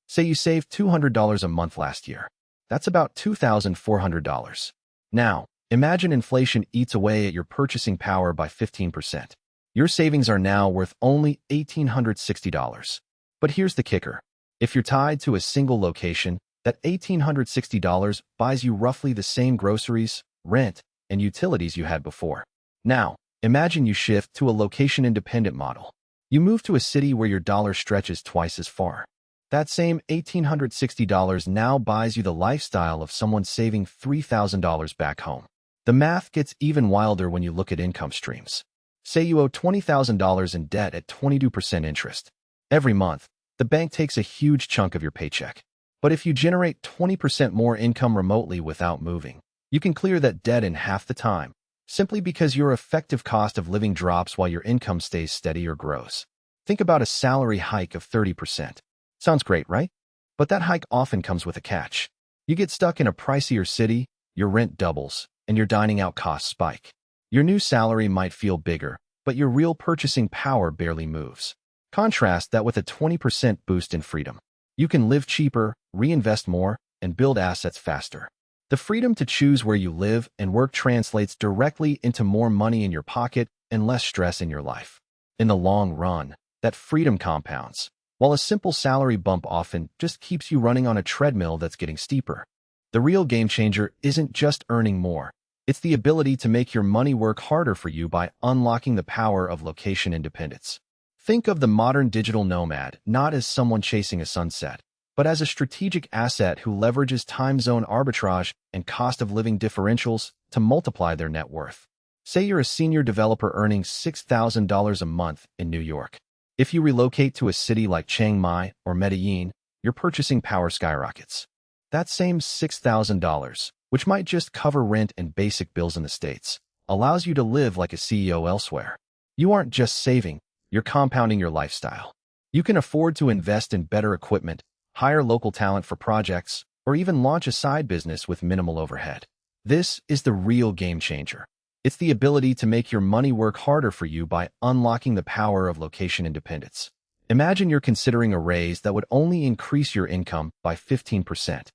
Say you saved $200 a month last year. That's about $2,400. Now, imagine inflation eats away at your purchasing power by 15%. Your savings are now worth only $1,860. But here's the kicker. If you're tied to a single location, that $1,860 buys you roughly the same groceries, rent, and utilities you had before. Now, imagine you shift to a location-independent model. You move to a city where your dollar stretches twice as far. That same $1,860 now buys you the lifestyle of someone saving $3,000 back home. The math gets even wilder when you look at income streams. Say you owe $20,000 in debt at 22% interest. Every month, the bank takes a huge chunk of your paycheck. But if you generate 20% more income remotely without moving, you can clear that debt in half the time, simply because your effective cost of living drops while your income stays steady or grows. Think about a salary hike of 30%. Sounds great, right? But that hike often comes with a catch. You get stuck in a pricier city, your rent doubles, and your dining out costs spike. Your new salary might feel bigger, but your real purchasing power barely moves. Contrast that with a 20% boost in freedom. You can live cheaper, reinvest more, and build assets faster. The freedom to choose where you live and work translates directly into more money in your pocket and less stress in your life. In the long run, that freedom compounds, while a simple salary bump often just keeps you running on a treadmill that's getting steeper. The real game changer isn't just earning more. It's the ability to make your money work harder for you by unlocking the power of location independence. Think of the modern digital nomad not as someone chasing a sunset, but as a strategic asset who leverages time zone arbitrage and cost of living differentials to multiply their net worth. Say you're a senior developer earning $6,000 a month in New York. If you relocate to a city like Chiang Mai or Medellin, your purchasing power skyrockets. That same $6,000, which might just cover rent and basic bills in the States, allows you to live like a CEO elsewhere. You aren't just saving, you're compounding your lifestyle. You can afford to invest in better equipment, hire local talent for projects, or even launch a side business with minimal overhead. This is the real game changer. It's the ability to make your money work harder for you by unlocking the power of location independence. Imagine you're considering a raise that would only increase your income by 15%.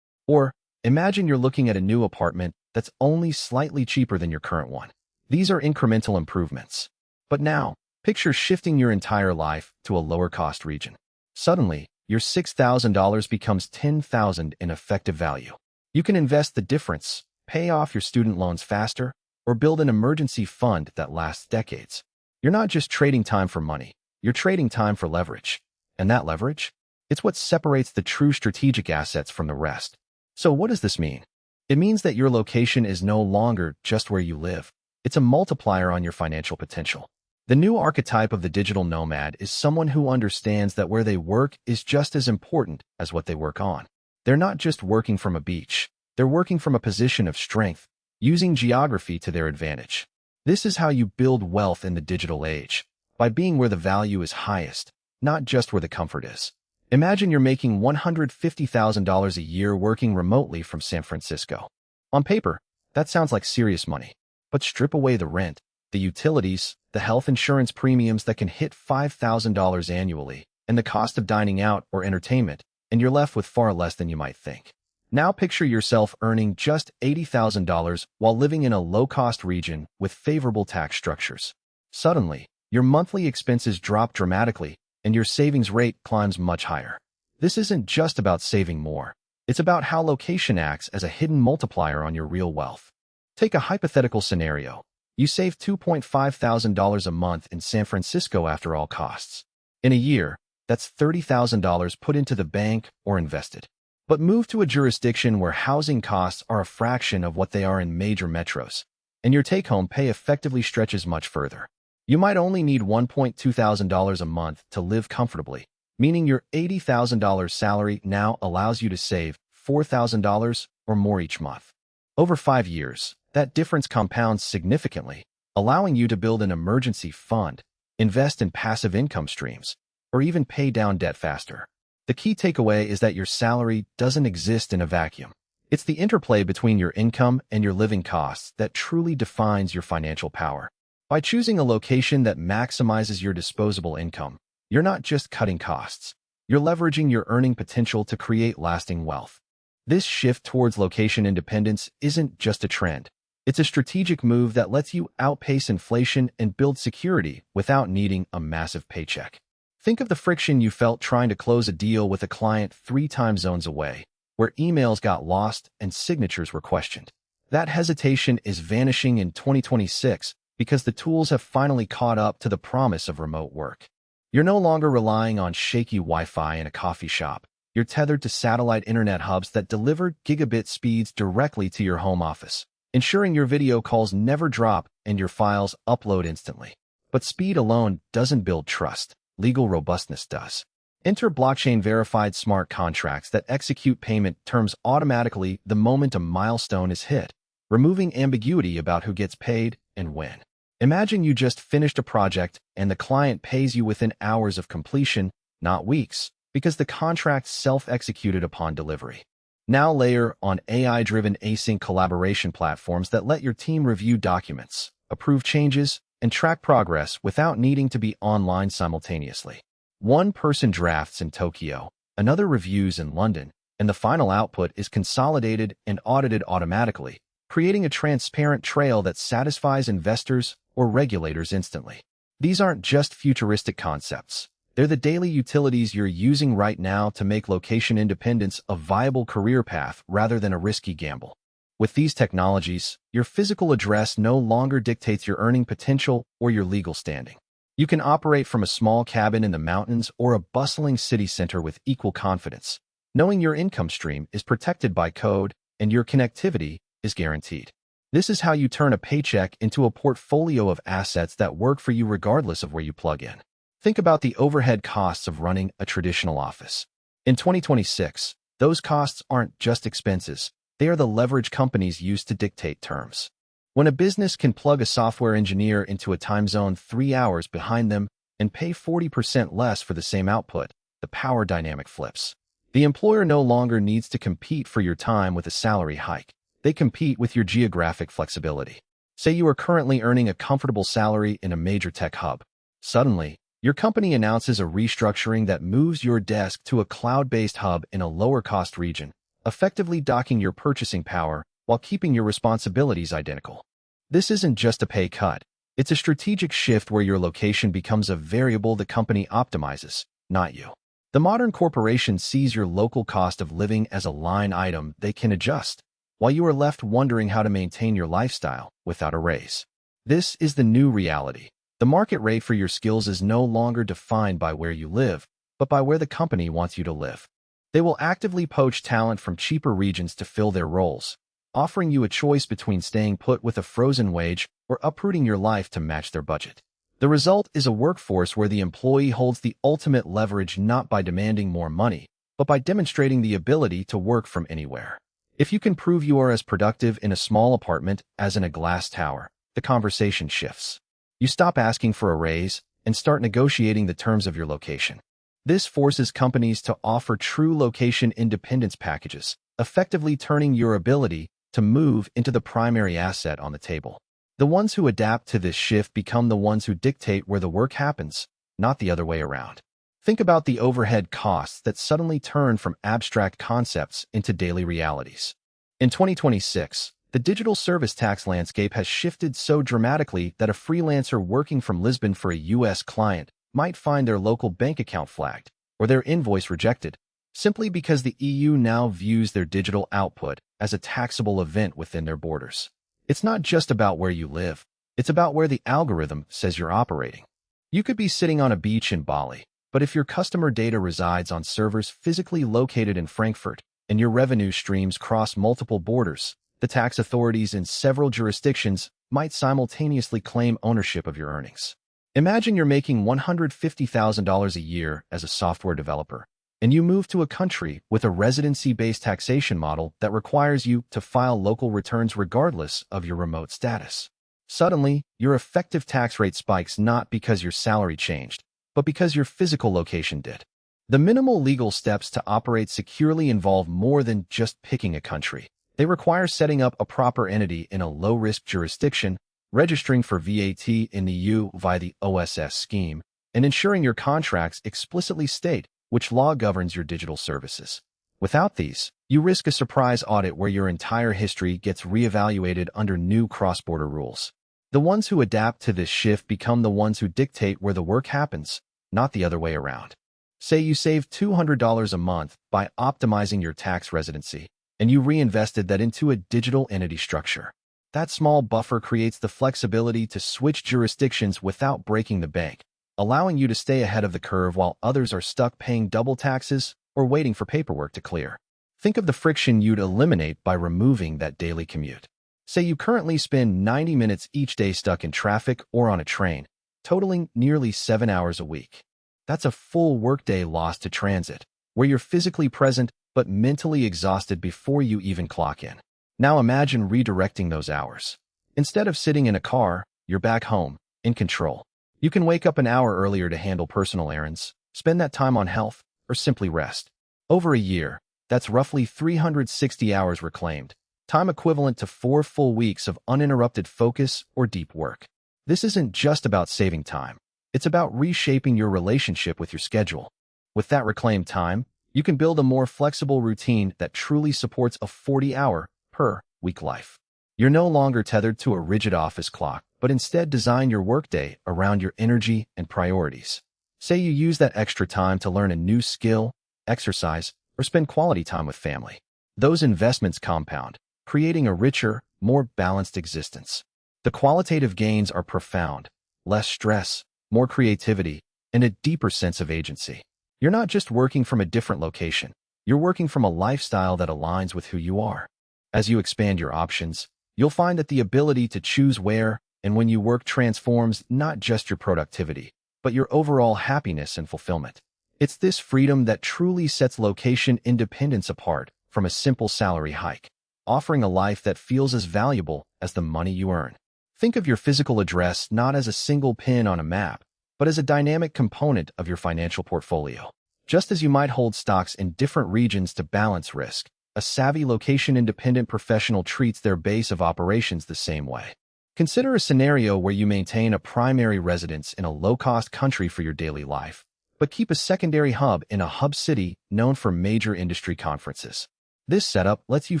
Or imagine you're looking at a new apartment that's only slightly cheaper than your current one. These are incremental improvements. But now, picture shifting your entire life to a lower-cost region. Suddenly, your $6,000 becomes $10,000 in effective value. You can invest the difference, pay off your student loans faster, or build an emergency fund that lasts decades. You're not just trading time for money, you're trading time for leverage. And that leverage? It's what separates the true strategic assets from the rest. So what does this mean? It means that your location is no longer just where you live. It's a multiplier on your financial potential. The new archetype of the digital nomad is someone who understands that where they work is just as important as what they work on. They're not just working from a beach. They're working from a position of strength, using geography to their advantage. This is how you build wealth in the digital age, by being where the value is highest, not just where the comfort is. Imagine you're making $150,000 a year working remotely from San Francisco. On paper, that sounds like serious money. But strip away the rent, the utilities, the health insurance premiums that can hit $5,000 annually, and the cost of dining out or entertainment, and you're left with far less than you might think. Now picture yourself earning just $80,000 while living in a low-cost region with favorable tax structures. Suddenly, your monthly expenses drop dramatically, and your savings rate climbs much higher. This isn't just about saving more. It's about how location acts as a hidden multiplier on your real wealth. Take a hypothetical scenario. You save $2,500 a month in San Francisco after all costs. In a year, that's $30,000 put into the bank or invested. But move to a jurisdiction where housing costs are a fraction of what they are in major metros, and your take-home pay effectively stretches much further. You might only need $1,200 a month to live comfortably, meaning your $80,000 salary now allows you to save $4,000 or more each month. Over 5 years, that difference compounds significantly, allowing you to build an emergency fund, invest in passive income streams, or even pay down debt faster. The key takeaway is that your salary doesn't exist in a vacuum. It's the interplay between your income and your living costs that truly defines your financial power. By choosing a location that maximizes your disposable income, you're not just cutting costs. You're leveraging your earning potential to create lasting wealth. This shift towards location independence isn't just a trend. It's a strategic move that lets you outpace inflation and build security without needing a massive paycheck. Think of the friction you felt trying to close a deal with a client 3 time zones away, where emails got lost and signatures were questioned. That hesitation is vanishing in 2026 because the tools have finally caught up to the promise of remote work. You're no longer relying on shaky Wi-Fi in a coffee shop. You're tethered to satellite internet hubs that deliver gigabit speeds directly to your home office, ensuring your video calls never drop and your files upload instantly. But speed alone doesn't build trust. Legal robustness does. Enter blockchain-verified smart contracts that execute payment terms automatically the moment a milestone is hit, removing ambiguity about who gets paid and when. Imagine you just finished a project and the client pays you within hours of completion, not weeks, because the contract self-executed upon delivery. Now layer on AI-driven async collaboration platforms that let your team review documents, approve changes, and track progress without needing to be online simultaneously. One person drafts in Tokyo, another reviews in London, and the final output is consolidated and audited automatically, creating a transparent trail that satisfies investors or regulators instantly. These aren't just futuristic concepts. They're the daily utilities you're using right now to make location independence a viable career path rather than a risky gamble. With these technologies, your physical address no longer dictates your earning potential or your legal standing. You can operate from a small cabin in the mountains or a bustling city center with equal confidence, knowing your income stream is protected by code and your connectivity is guaranteed. This is how you turn a paycheck into a portfolio of assets that work for you regardless of where you plug in. Think about the overhead costs of running a traditional office. In 2026, those costs aren't just expenses. They are the leverage companies use to dictate terms. When a business can plug a software engineer into a time zone 3 hours behind them and pay 40% less for the same output, the power dynamic flips. The employer no longer needs to compete for your time with a salary hike. They compete with your geographic flexibility. Say you are currently earning a comfortable salary in a major tech hub. Suddenly, your company announces a restructuring that moves your desk to a cloud-based hub in a lower-cost region, effectively docking your purchasing power while keeping your responsibilities identical. This isn't just a pay cut. It's a strategic shift where your location becomes a variable the company optimizes, not you. The modern corporation sees your local cost of living as a line item they can adjust, while you are left wondering how to maintain your lifestyle without a raise. This is the new reality. The market rate for your skills is no longer defined by where you live, but by where the company wants you to live. They will actively poach talent from cheaper regions to fill their roles, offering you a choice between staying put with a frozen wage or uprooting your life to match their budget. The result is a workforce where the employee holds the ultimate leverage not by demanding more money, but by demonstrating the ability to work from anywhere. If you can prove you are as productive in a small apartment as in a glass tower, the conversation shifts. You stop asking for a raise and start negotiating the terms of your location. This forces companies to offer true location independence packages, effectively turning your ability to move into the primary asset on the table. The ones who adapt to this shift become the ones who dictate where the work happens, not the other way around. Think about the overhead costs that suddenly turn from abstract concepts into daily realities. In 2026, the digital service tax landscape has shifted so dramatically that a freelancer working from Lisbon for a U.S. client might find their local bank account flagged or their invoice rejected, simply because the EU now views their digital output as a taxable event within their borders. It's not just about where you live. It's about where the algorithm says you're operating. You could be sitting on a beach in Bali, but if your customer data resides on servers physically located in Frankfurt and your revenue streams cross multiple borders, the tax authorities in several jurisdictions might simultaneously claim ownership of your earnings. Imagine you're making $150,000 a year as a software developer, and you move to a country with a residency-based taxation model that requires you to file local returns regardless of your remote status. Suddenly, your effective tax rate spikes not because your salary changed, but because your physical location did. The minimal legal steps to operate securely involve more than just picking a country. They require setting up a proper entity in a low-risk jurisdiction, registering for VAT in the EU via the OSS scheme, and ensuring your contracts explicitly state which law governs your digital services. Without these, you risk a surprise audit where your entire history gets reevaluated under new cross-border rules. The ones who adapt to this shift become the ones who dictate where the work happens, not the other way around. Say you save $200 a month by optimizing your tax residency, and you reinvested that into a digital entity structure. That small buffer creates the flexibility to switch jurisdictions without breaking the bank, allowing you to stay ahead of the curve while others are stuck paying double taxes or waiting for paperwork to clear. Think of the friction you'd eliminate by removing that daily commute. Say you currently spend 90 minutes each day stuck in traffic or on a train, totaling nearly 7 hours a week. That's a full workday lost to transit, where you're physically present but mentally exhausted before you even clock in. Now imagine redirecting those hours. Instead of sitting in a car, you're back home, in control. You can wake up an hour earlier to handle personal errands, spend that time on health, or simply rest. Over a year, that's roughly 360 hours reclaimed, time equivalent to 4 full weeks of uninterrupted focus or deep work. This isn't just about saving time. It's about reshaping your relationship with your schedule. With that reclaimed time, you can build a more flexible routine that truly supports a 40-hour per week life. You're no longer tethered to a rigid office clock, but instead design your workday around your energy and priorities. Say you use that extra time to learn a new skill, exercise, or spend quality time with family. Those investments compound, creating a richer, more balanced existence. The qualitative gains are profound: less stress, more creativity, and a deeper sense of agency. You're not just working from a different location. You're working from a lifestyle that aligns with who you are. As you expand your options, you'll find that the ability to choose where and when you work transforms not just your productivity, but your overall happiness and fulfillment. It's this freedom that truly sets location independence apart from a simple salary hike, offering a life that feels as valuable as the money you earn. Think of your physical address not as a single pin on a map, but as a dynamic component of your financial portfolio. Just as you might hold stocks in different regions to balance risk, a savvy location-independent professional treats their base of operations the same way. Consider a scenario where you maintain a primary residence in a low-cost country for your daily life, but keep a secondary hub in a hub city known for major industry conferences. This setup lets you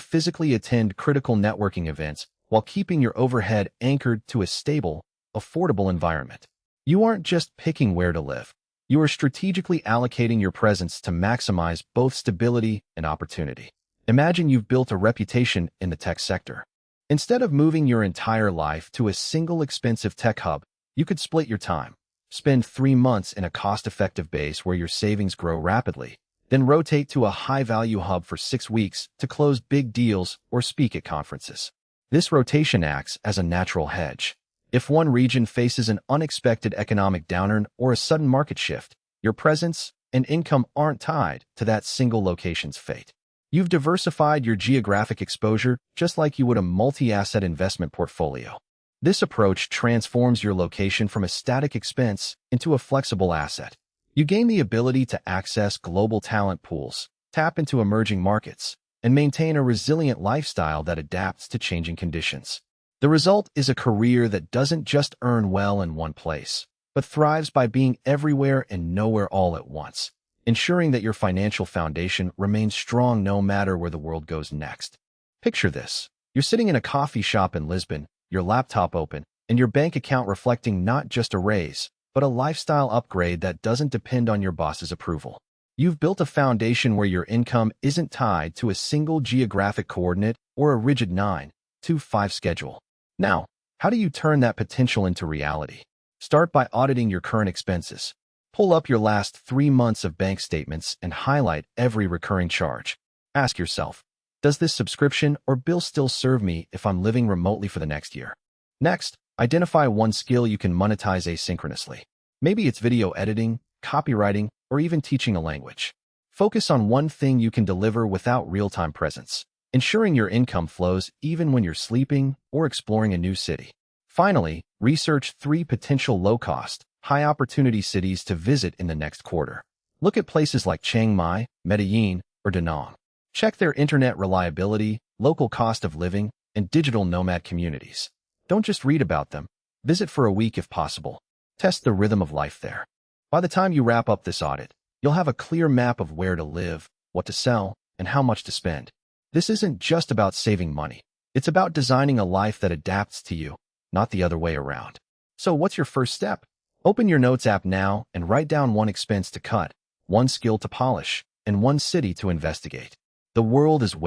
physically attend critical networking events while keeping your overhead anchored to a stable, affordable environment. You aren't just picking where to live. You are strategically allocating your presence to maximize both stability and opportunity. Imagine you've built a reputation in the tech sector. Instead of moving your entire life to a single expensive tech hub, you could split your time. Spend 3 months in a cost-effective base where your savings grow rapidly, then rotate to a high-value hub for 6 weeks to close big deals or speak at conferences. This rotation acts as a natural hedge. If one region faces an unexpected economic downturn or a sudden market shift, your presence and income aren't tied to that single location's fate. You've diversified your geographic exposure just like you would a multi-asset investment portfolio. This approach transforms your location from a static expense into a flexible asset. You gain the ability to access global talent pools, tap into emerging markets, and maintain a resilient lifestyle that adapts to changing conditions. The result is a career that doesn't just earn well in one place, but thrives by being everywhere and nowhere all at once, ensuring that your financial foundation remains strong no matter where the world goes next. Picture this. You're sitting in a coffee shop in Lisbon, your laptop open, and your bank account reflecting not just a raise, but a lifestyle upgrade that doesn't depend on your boss's approval. You've built a foundation where your income isn't tied to a single geographic coordinate or a rigid 9-to-5 schedule. Now, how do you turn that potential into reality? Start by auditing your current expenses. Pull up your last 3 months of bank statements and highlight every recurring charge. Ask yourself, does this subscription or bill still serve me if I'm living remotely for the next year? Next, identify one skill you can monetize asynchronously. Maybe it's video editing, copywriting, or even teaching a language. Focus on one thing you can deliver without real-time presence, ensuring your income flows even when you're sleeping or exploring a new city. Finally, research 3 potential low-cost, high-opportunity cities to visit in the next quarter. Look at places like Chiang Mai, Medellin, or Da Nang. Check their internet reliability, local cost of living, and digital nomad communities. Don't just read about them. Visit for a week if possible. Test the rhythm of life there. By the time you wrap up this audit, You'll have a clear map of where to live, what to sell, and how much to spend. This isn't just about saving money. It's about designing a life that adapts to you, not the other way around. So what's your first step? Open your Notes app now and write down one expense to cut, one skill to polish, and one city to investigate. The world is waiting.